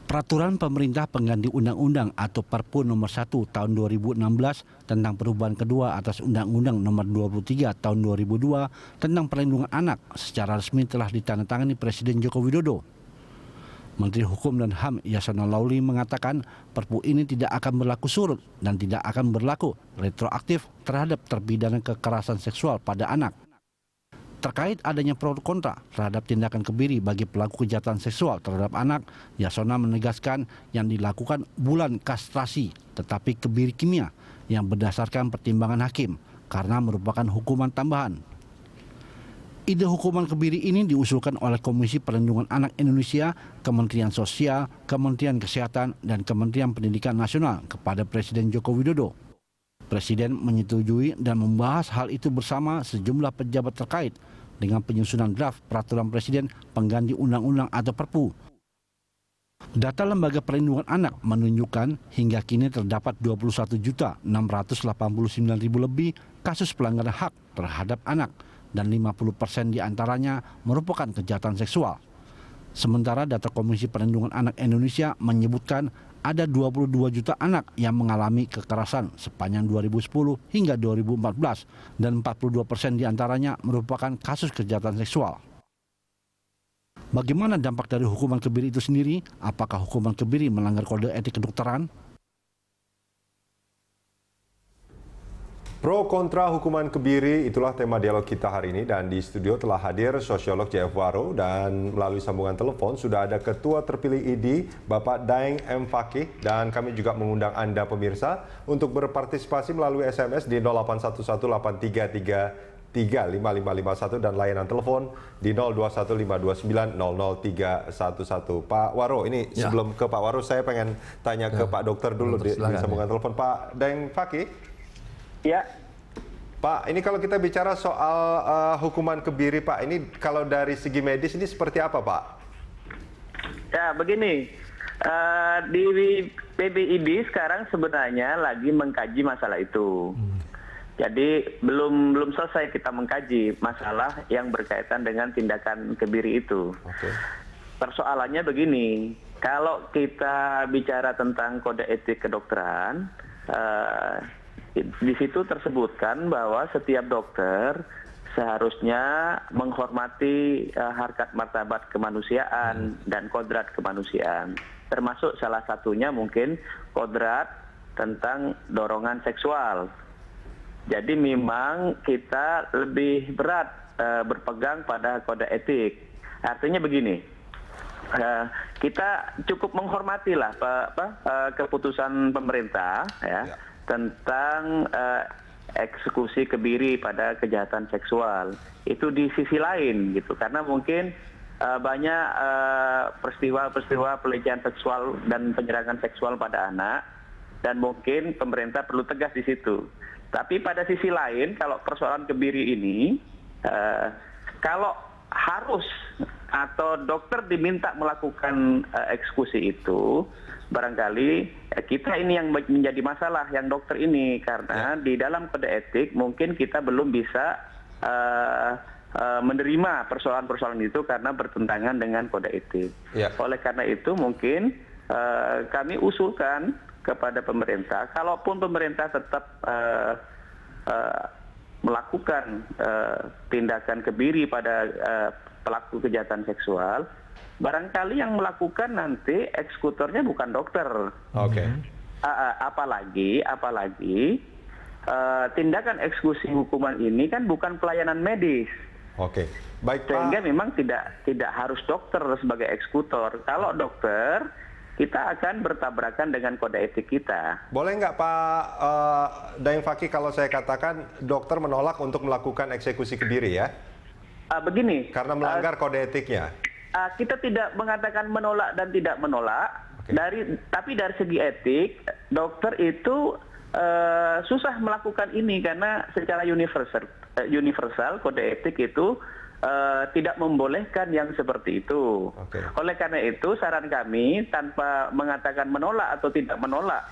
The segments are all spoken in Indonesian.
Peraturan Pemerintah Pengganti Undang-Undang atau Perpu Nomor 1 Tahun 2016 tentang perubahan kedua atas Undang-Undang Nomor 23 Tahun 2002 tentang perlindungan anak secara resmi telah ditandatangani Presiden Joko Widodo. Menteri Hukum dan HAM Yasona Laoly mengatakan Perpu ini tidak akan berlaku surut dan tidak akan berlaku retroaktif terhadap terpidana kekerasan seksual pada anak. Terkait adanya pro kontra terhadap tindakan kebiri bagi pelaku kejahatan seksual terhadap anak, Yasona menegaskan yang dilakukan bukan kastrasi, tetapi kebiri kimia yang berdasarkan pertimbangan hakim karena merupakan hukuman tambahan. Ide hukuman kebiri ini diusulkan oleh Komisi Perlindungan Anak Indonesia, Kementerian Sosial, Kementerian Kesehatan, dan Kementerian Pendidikan Nasional kepada Presiden Joko Widodo. Presiden menyetujui dan membahas hal itu bersama sejumlah pejabat terkait dengan penyusunan draft Peraturan Presiden Pengganti Undang-Undang atau Perpu. Data Lembaga Perlindungan Anak menunjukkan hingga kini terdapat 21.689.000 lebih kasus pelanggaran hak terhadap anak dan 50% diantaranya merupakan kejahatan seksual. Sementara data Komisi Perlindungan Anak Indonesia menyebutkan ada 22 juta anak yang mengalami kekerasan sepanjang 2010 hingga 2014 dan 42% diantaranya merupakan kasus kejahatan seksual. Bagaimana dampak dari hukuman kebiri itu sendiri? Apakah hukuman kebiri melanggar kode etik kedokteran? Pro kontra hukuman kebiri, itulah tema dialog kita hari ini, dan di studio telah hadir sosiolog JF Waro, dan melalui sambungan telepon sudah ada Ketua Terpilih ID Bapak Daeng M. Fakih, dan kami juga mengundang Anda pemirsa untuk berpartisipasi melalui SMS di 081183335551 dan layanan telepon di 021529000311. Pak Waro, ini sebelum ke Pak Waro saya pengen tanya ke Pak Dokter dulu di sambungan telepon. Pak Daeng Fakih. Ya, Pak, ini kalau kita bicara soal hukuman kebiri, Pak, ini kalau dari segi medis ini seperti apa, Pak? ya begini, di PBID sekarang sebenarnya lagi mengkaji masalah itu. Jadi belum selesai kita mengkaji masalah yang berkaitan dengan tindakan kebiri itu. Oke. Persoalannya begini, kalau kita bicara tentang kode etik kedokteran, di situ tersebutkan bahwa setiap dokter seharusnya menghormati harkat martabat kemanusiaan dan kodrat kemanusiaan. Termasuk salah satunya mungkin kodrat tentang dorongan seksual. Jadi memang kita lebih berat berpegang pada kode etik. Artinya begini, kita cukup menghormatilah keputusan pemerintah ya. Tentang eksekusi kebiri pada kejahatan seksual itu di sisi lain gitu, karena mungkin banyak peristiwa-peristiwa pelecehan seksual dan penyerangan seksual pada anak, dan mungkin pemerintah perlu tegas di situ. Tapi pada sisi lain, kalau persoalan kebiri ini kalau harus atau dokter diminta melakukan eksekusi itu, barangkali kita ini yang menjadi masalah, yang dokter ini, karena di dalam kode etik mungkin kita belum bisa menerima persoalan-persoalan itu karena bertentangan dengan kode etik. Oleh karena itu mungkin kami usulkan kepada pemerintah, kalaupun pemerintah tetap melakukan tindakan kebiri pada pelaku kejahatan seksual, barangkali yang melakukan nanti eksekutornya bukan dokter. Oke. Apalagi tindakan eksekusi hukuman ini kan bukan pelayanan medis. Oke. Baik, Pak. Sehingga memang tidak harus dokter sebagai eksekutor. Kalau dokter, kita akan bertabrakan dengan kode etik kita. Boleh nggak Pak Daeng Fakih kalau saya katakan dokter menolak untuk melakukan eksekusi kebiri ya? Begini. Karena melanggar kode etiknya. Kita tidak mengatakan menolak dan tidak menolak. Tapi dari segi etik, dokter itu susah melakukan ini karena secara universal kode etik itu tidak membolehkan yang seperti itu. Oleh karena itu saran kami, tanpa mengatakan menolak atau tidak menolak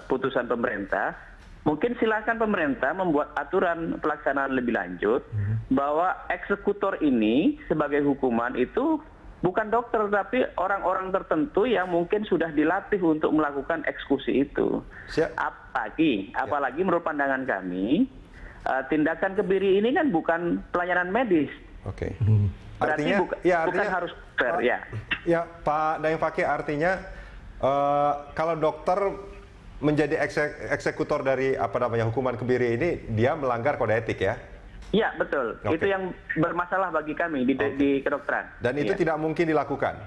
putusan pemerintah, mungkin silakan pemerintah membuat aturan pelaksanaan lebih lanjut bahwa eksekutor ini sebagai hukuman itu bukan dokter, tapi orang-orang tertentu yang mungkin sudah dilatih untuk melakukan eksekusi itu. Apalagi menurut pandangan kami, tindakan kebiri ini kan bukan pelayanan medis. Oke. Berarti Artinya, bukan harus dokter, ya. Ya, Pak Daeng Fakih, artinya kalau dokter menjadi eksekutor dari hukuman kebiri ini, dia melanggar kode etik ya? Iya, betul. Oke. Itu yang bermasalah bagi kami di kedokteran. Dan itu tidak mungkin dilakukan?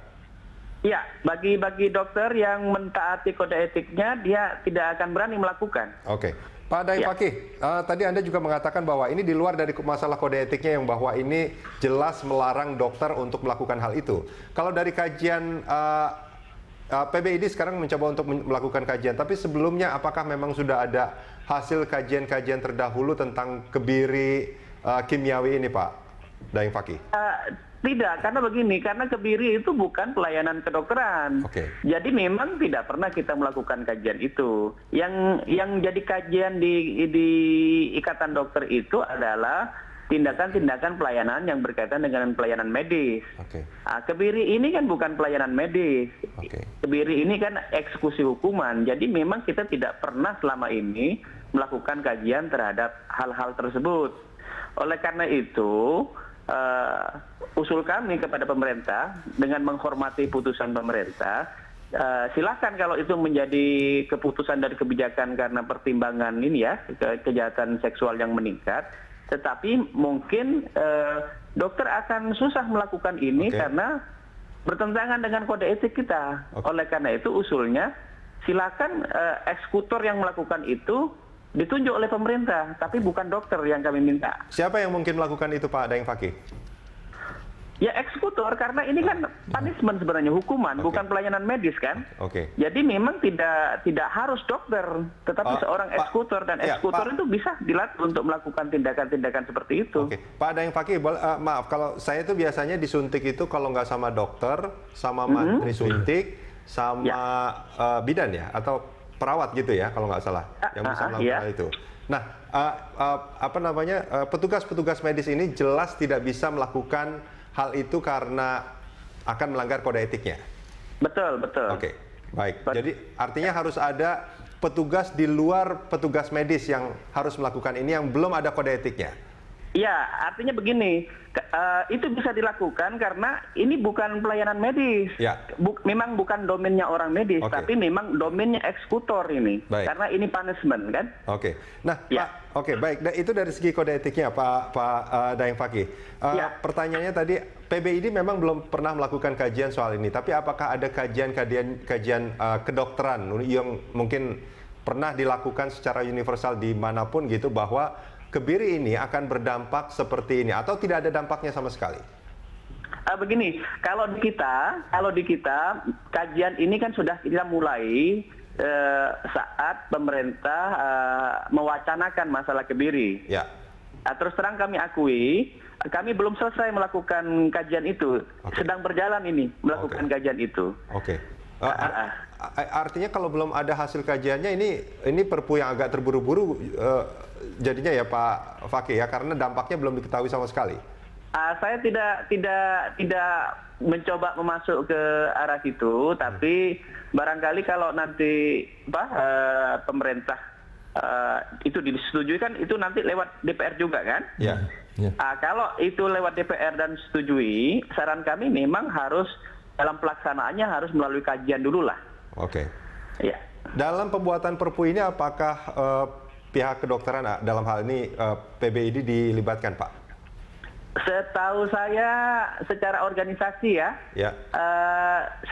Iya, bagi dokter yang mentaati kode etiknya, dia tidak akan berani melakukan. Oke. Pak Daeng Fakih, tadi Anda juga mengatakan bahwa ini di luar dari masalah kode etiknya, yang bahwa ini jelas melarang dokter untuk melakukan hal itu. Kalau dari kajian PBID sekarang mencoba untuk melakukan kajian, tapi sebelumnya apakah memang sudah ada hasil kajian-kajian terdahulu tentang kebiri kimiawi ini, Pak Daeng Fakih? Tidak, karena begini, karena kebiri itu bukan pelayanan kedokteran. Oke. Jadi memang tidak pernah kita melakukan kajian itu. Yang jadi kajian di Ikatan Dokter itu adalah tindakan-tindakan pelayanan yang berkaitan dengan pelayanan medis. Oke. Kebiri ini kan bukan pelayanan medis. Oke. Kebiri ini kan eksekusi hukuman. Jadi memang kita tidak pernah selama ini melakukan kajian terhadap hal-hal tersebut. Oleh karena itu, usul kami kepada pemerintah dengan menghormati putusan pemerintah, silakan kalau itu menjadi keputusan dari kebijakan karena pertimbangan ini ya, kejahatan seksual yang meningkat, tetapi mungkin dokter akan susah melakukan ini karena bertentangan dengan kode etik kita. Oleh karena itu usulnya silakan eksekutor yang melakukan itu ditunjuk oleh pemerintah, tapi bukan dokter yang kami minta. Siapa yang mungkin melakukan itu, Pak Daeng Fakih? Ya eksekutor, karena ini kan punishment sebenarnya, hukuman, bukan pelayanan medis kan. Jadi memang tidak harus dokter, tetapi seorang eksekutor, dan eksekutor itu bisa dilatih untuk melakukan tindakan-tindakan seperti itu. Pak Daeng Fakih, maaf, kalau saya itu biasanya disuntik itu kalau nggak sama dokter, sama mantri suntik, sama bidan ya, atau perawat gitu ya, kalau nggak salah, yang bisa melakukan hal itu. Nah, petugas-petugas medis ini jelas tidak bisa melakukan hal itu karena akan melanggar kode etiknya. Betul, betul. Oke, baik. Jadi artinya harus ada petugas di luar petugas medis yang harus melakukan ini yang belum ada kode etiknya. Ya, artinya begini, itu bisa dilakukan karena ini bukan pelayanan medis. Memang bukan domainnya orang medis, tapi memang domainnya eksekutor ini. Karena ini punishment kan. Nah, Pak, baik. Itu dari segi kode etiknya, Pak Daeng Fakih. Pertanyaannya tadi, PBID memang belum pernah melakukan kajian soal ini, tapi apakah ada kajian kedokteran yang mungkin pernah dilakukan secara universal dimanapun gitu, bahwa kebiri ini akan berdampak seperti ini atau tidak ada dampaknya sama sekali? Begini, kalau di kita kajian ini kan sudah kita mulai saat pemerintah mewacanakan masalah kebiri. Terus terang kami akui, kami belum selesai melakukan kajian itu, sedang berjalan ini melakukan kajian itu. Artinya kalau belum ada hasil kajiannya, ini perpu yang agak terburu-buru jadinya ya, Pak Fakih ya, karena dampaknya belum diketahui sama sekali. Saya tidak mencoba memasuk ke arah situ, tapi barangkali kalau nanti pemerintah itu disetujui kan, itu nanti lewat DPR juga kan? Kalau itu lewat DPR dan setujui, saran kami memang harus dalam pelaksanaannya harus melalui kajian dulu lah. Dalam pembuatan perpu ini apakah pihak kedokteran dalam hal ini PBID dilibatkan, Pak? Setahu saya secara organisasi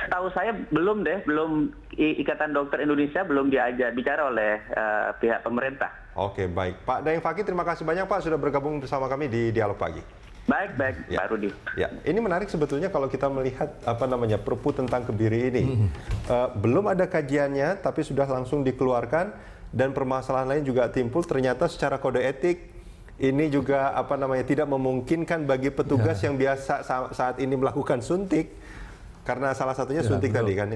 setahu saya belum Ikatan Dokter Indonesia belum diajak bicara oleh pihak pemerintah. Baik. Pak Daeng Fakih, terima kasih banyak Pak sudah bergabung bersama kami di Dialog Pagi. Baik, Pak Rudi. Ini menarik sebetulnya kalau kita melihat perpu tentang kebiri ini. Belum ada kajiannya, tapi sudah langsung dikeluarkan, dan permasalahan lain juga timbul. Ternyata secara kode etik ini juga tidak memungkinkan bagi petugas yang biasa saat ini melakukan suntik, karena salah satunya suntik tadi kan.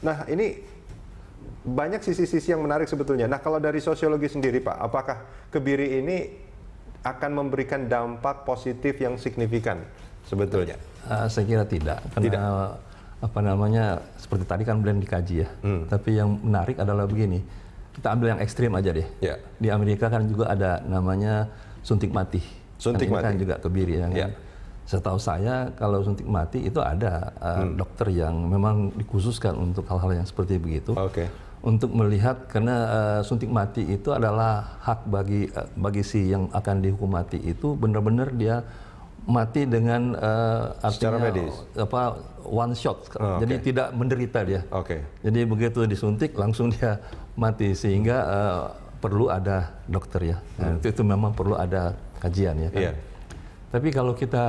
Nah, ini banyak sisi-sisi yang menarik sebetulnya. Nah, kalau dari sosiologi sendiri, Pak, apakah kebiri ini akan memberikan dampak positif yang signifikan sebetulnya? Saya kira tidak, karena apa namanya, seperti tadi kan belum dikaji ya. Tapi yang menarik adalah begini, kita ambil yang ekstrim aja deh. Ya. Di Amerika kan juga ada namanya suntik mati. Suntik mati. Kan juga kebiri ya kan. Ya. Setahu saya kalau suntik mati itu ada dokter yang memang dikhususkan untuk hal-hal yang seperti begitu. Oke. Untuk melihat, karena suntik mati itu adalah hak bagi si yang akan dihukum mati itu benar-benar dia mati dengan Secara artinya medis? one shot, Oh, jadi oke. tidak menderita dia. Oke. Jadi begitu disuntik langsung dia mati, sehingga perlu ada dokter ya. Nah, itu memang perlu ada kajian ya kan. Iya. Tapi kalau kita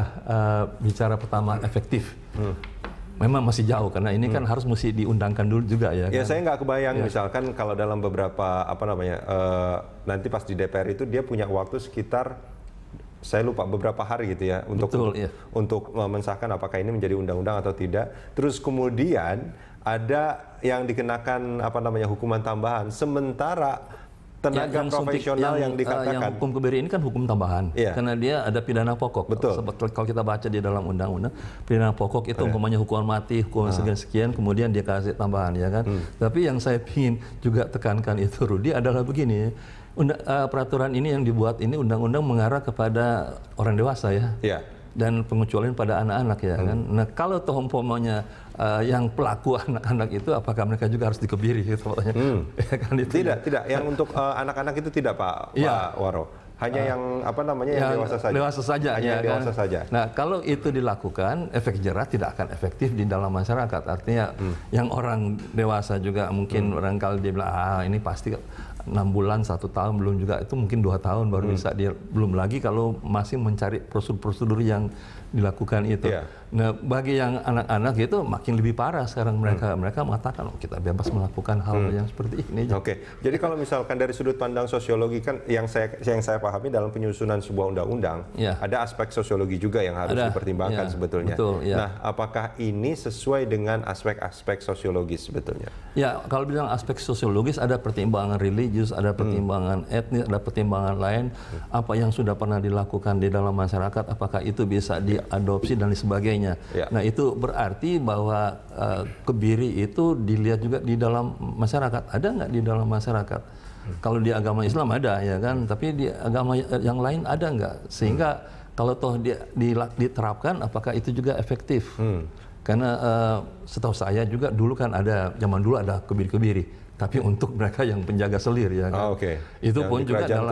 bicara pertama efektif, memang masih jauh karena ini kan harus mesti diundangkan dulu juga ya. Ya, Kan? saya nggak kebayang misalkan kalau dalam beberapa nanti pas di DPR itu dia punya waktu sekitar, saya lupa, beberapa hari gitu ya untuk mensahkan apakah ini menjadi undang-undang atau tidak. Terus kemudian ada yang dikenakan hukuman tambahan, sementara tenaga profesional yang dikatakan yang hukum kebiri ini kan hukum tambahan, karena dia ada pidana pokok. Betul. Kalau kita baca di dalam undang-undang, pidana pokok itu umpamanya hukuman mati, hukuman sekian, kemudian dia kasih tambahan ya kan. Tapi yang saya ingin juga tekankan itu, Rudi, adalah begini. Peraturan ini yang dibuat ini undang-undang mengarah kepada orang dewasa ya. Iya. Dan pengecualian pada anak-anak ya kan. Nah, kalau toh umpamanya yang pelaku anak-anak itu, apakah mereka juga harus dikebiri gitu ya kan, itu. Tidak. Yang untuk anak-anak itu tidak, Pak Waro. Hanya yang yang dewasa saja. Dewasa saja. Hanya yang dewasa saja. Nah, kalau itu dilakukan, efek jerah tidak akan efektif di dalam masyarakat. Artinya yang orang dewasa juga mungkin barangkali dia bilang, ini pasti 6 bulan, 1 tahun, belum juga, itu mungkin 2 tahun baru bisa dia, belum lagi kalau masih mencari prosedur-prosedur yang dilakukan itu. Nah, bagi yang anak-anak itu makin lebih parah sekarang, mereka mengatakan kita bebas melakukan hal yang seperti ini. Oke. Jadi kalau misalkan dari sudut pandang sosiologi kan yang saya pahami dalam penyusunan sebuah undang-undang ada aspek sosiologi juga yang harus dipertimbangkan sebetulnya. Betul, Nah, apakah ini sesuai dengan aspek-aspek sosiologis sebetulnya? Ya, kalau bilang aspek sosiologis ada pertimbangan religius, ada pertimbangan etnis, ada pertimbangan lain, apa yang sudah pernah dilakukan di dalam masyarakat, apakah itu bisa diadopsi dan sebagainya. Nah, itu berarti bahwa kebiri itu dilihat juga di dalam masyarakat. Ada nggak di dalam masyarakat? Kalau di agama Islam ada ya kan, tapi di agama yang lain ada nggak? Sehingga kalau toh diterapkan, apakah itu juga efektif? Karena setahu saya juga dulu kan ada, zaman dulu ada kebiri-kebiri. Tapi untuk mereka yang penjaga selir ya kan. Itu yang pun juga dalam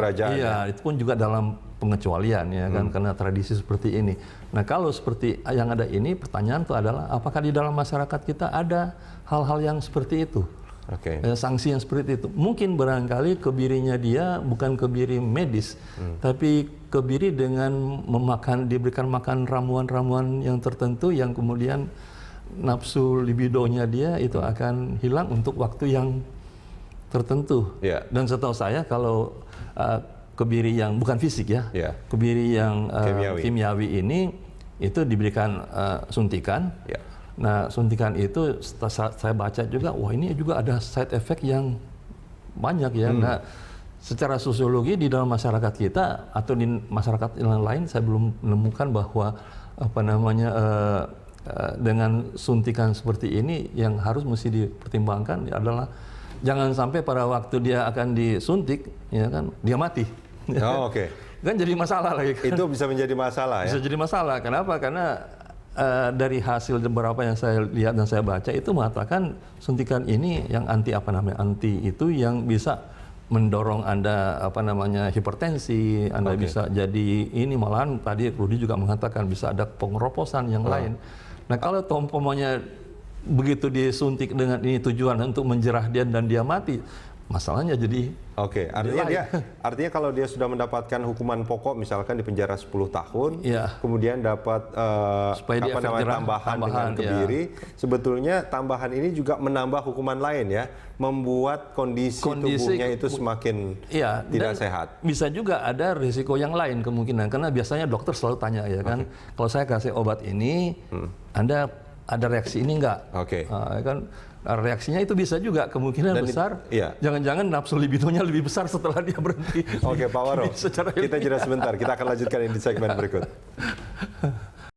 itu pun juga dalam pengecualian ya kan, karena tradisi seperti ini. Nah, kalau seperti yang ada ini, pertanyaan itu adalah apakah di dalam masyarakat kita ada hal-hal yang seperti itu? Sanksi yang seperti itu. Mungkin barangkali kebirinya dia bukan kebiri medis, tapi kebiri dengan diberikan makan ramuan-ramuan yang tertentu yang kemudian nafsu libidonya dia itu akan hilang untuk waktu yang tertentu. Dan setahu saya kalau kebiri yang bukan fisik ya, kebiri yang kimiawi ini itu diberikan suntikan. Nah, suntikan itu saya baca juga, wah ini juga ada side effect yang banyak ya. Nah, secara sosiologi di dalam masyarakat kita atau di masyarakat yang lain saya belum menemukan bahwa dengan suntikan seperti ini yang harus mesti dipertimbangkan adalah jangan sampai pada waktu dia akan disuntik ya kan dia mati. Kan jadi masalah lagi kan? Itu bisa menjadi masalah ya. Bisa jadi masalah. Kenapa? Karena dari hasil beberapa yang saya lihat dan saya baca itu mengatakan suntikan ini yang anti itu yang bisa mendorong Anda hipertensi, Anda bisa jadi ini, malahan tadi Rudi juga mengatakan bisa ada pengeroposan yang lain. Nah, kalau umpamanya begitu disuntik dengan ini tujuan untuk menjerah dia dan dia mati, masalahnya jadi artinya kalau dia sudah mendapatkan hukuman pokok misalkan di penjara 10 tahun, kemudian dapat tambahan dengan kebiri, sebetulnya tambahan ini juga menambah hukuman lain ya, membuat kondisi tubuhnya itu semakin tidak sehat. Bisa juga ada risiko yang lain kemungkinan, karena biasanya dokter selalu tanya ya kan, kalau saya kasih obat ini, Anda ada reaksi ini enggak? Kan reaksinya itu bisa juga kemungkinan besar. Jangan-jangan nafsu libidonya lebih besar setelah dia berhenti. Pak Waro, kita jeda sebentar. Kita akan lanjutkan ini di segmen berikut.